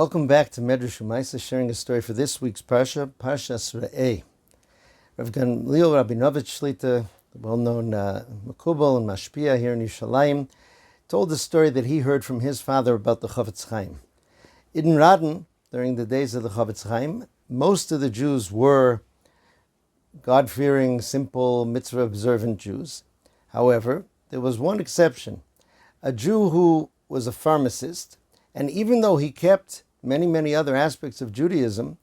Welcome back to Medrash Umaisa, sharing a story for this week's Parsha, Parshas Re'eh. Rav Gamliel Rabinovich Shlita, the well-known Makubal and Mashpia here in Yerushalayim, told the story that he heard from his father about the Chafetz Chaim. In Radin, during the days of the Chafetz Chaim, most of the Jews were God-fearing, simple, mitzvah-observant Jews. However, there was one exception, a Jew who was a pharmacist, and even though he kept many other aspects of Judaism,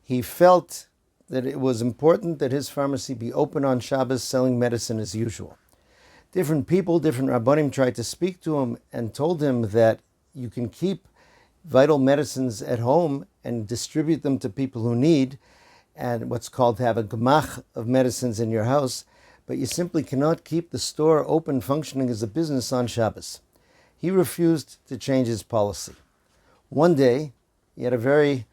he felt that it was important that his pharmacy be open on Shabbos, selling medicine as usual. Different people, different Rabbanim tried to speak to him and told him that you can keep vital medicines at home and distribute them to people who need, and what's called to have a gemach of medicines in your house, but you simply cannot keep the store open functioning as a business on Shabbos. He refused to change his policy. One day, he had a very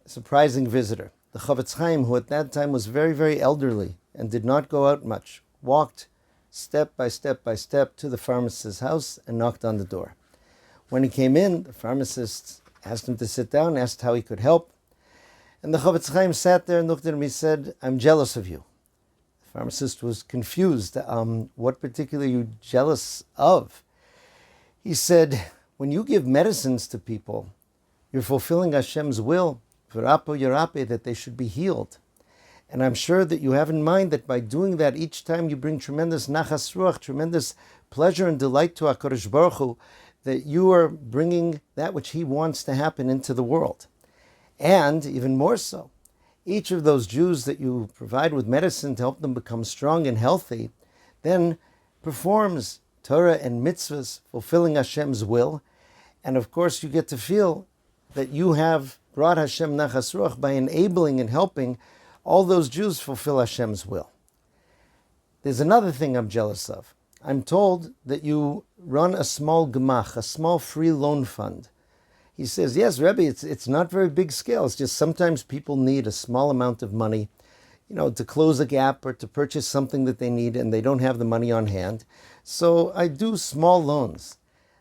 surprising visitor. The Chafetz Chaim, who at that time was very elderly and did not go out much, walked step by step to the pharmacist's house and knocked on the door. When he came in, the pharmacist asked him to sit down, asked how he could help. And the Chafetz Chaim sat there and looked at him. He said, "I'm jealous of you." The pharmacist was confused. What particularly are you jealous of? He said, when you give medicines to people, you're fulfilling Hashem's will, v'rapo yerape, that they should be healed. And I'm sure that you have in mind that by doing that each time you bring tremendous nachas ruach, tremendous pleasure and delight to HaKadosh Baruch Hu, that you are bringing that which He wants to happen into the world. And even more so, each of those Jews that you provide with medicine to help them become strong and healthy, then performs Torah and mitzvahs, fulfilling Hashem's will. And of course you get to feel that you have brought Hashem nachas ruach by enabling and helping all those Jews fulfill Hashem's will. There's another thing I'm jealous of. I'm told that you run a small gemach, a small free loan fund. He says, yes, Rebbe, it's not very big scale. It's just sometimes people need a small amount of money, to close a gap or to purchase something that they need and they don't have the money on hand. So I do small loans.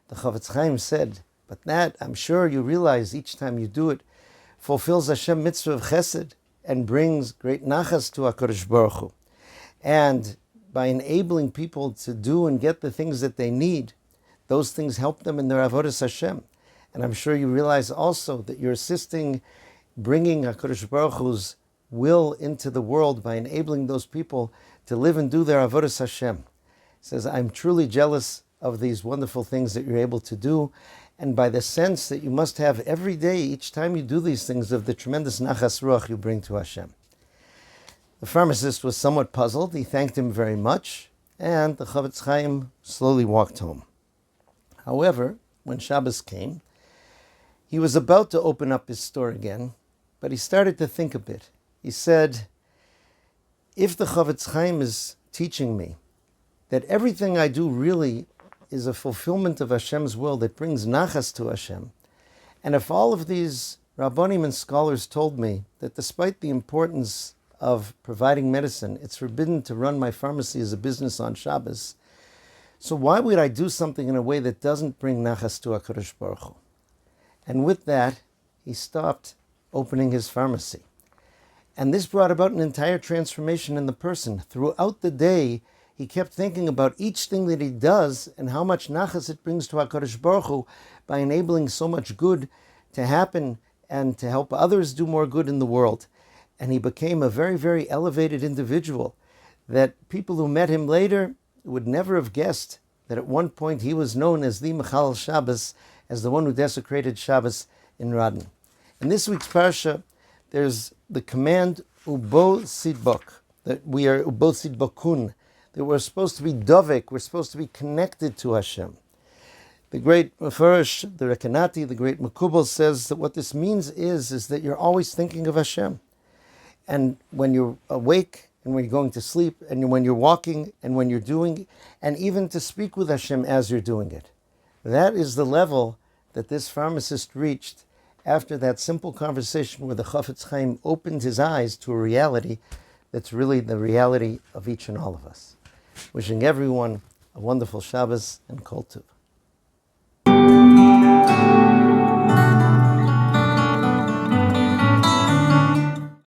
The Chafetz Chaim said, but that, I'm sure you realize each time you do it, fulfills Hashem mitzvah of chesed and brings great nachas to HaKadosh Baruch Hu. And by enabling people to do and get the things that they need, those things help them in their avodas Hashem. And I'm sure you realize also that you're assisting bringing HaKadosh Baruch Hu's will into the world by enabling those people to live and do their avodas Hashem. He says, I'm truly jealous of these wonderful things that you're able to do, and by the sense that you must have every day, each time you do these things, of the tremendous nachas ruach you bring to Hashem. The pharmacist was somewhat puzzled. He thanked him very much, and the Chafetz Chaim slowly walked home. However, when Shabbos came, he was about to open up his store again, but he started to think a bit. He said, if the Chafetz Chaim is teaching me that everything I do really is a fulfillment of Hashem's will that brings nachas to Hashem, and if all of these Rabbanim and scholars told me that despite the importance of providing medicine, it's forbidden to run my pharmacy as a business on Shabbos, so why would I do something in a way that doesn't bring nachas to HaKadosh Baruch Hu? And with that, he stopped opening his pharmacy. And this brought about an entire transformation in the person. Throughout the day, he kept thinking about each thing that he does and how much nachas it brings to HaKadosh Baruch Hu by enabling so much good to happen and to help others do more good in the world. And he became a very elevated individual that people who met him later would never have guessed that at one point he was known as the Mechalel Shabbos, as the one who desecrated Shabbos in Radin. In this week's Parsha, there's the command Ubo Sidbok, that we are Ubo Sidbokun, that we're supposed to be dovek, we're supposed to be connected to Hashem. The great Mefarish, the Rekanati, the great Makubal says that what this means is that you're always thinking of Hashem. And when you're awake, and when you're going to sleep, and when you're walking, and when you're doing, and even to speak with Hashem as you're doing it. That is the level that this pharmacist reached after that simple conversation where the Chafetz Chaim opened his eyes to a reality that's really the reality of each and all of us. Wishing everyone a wonderful Shabbos and Kol Tov.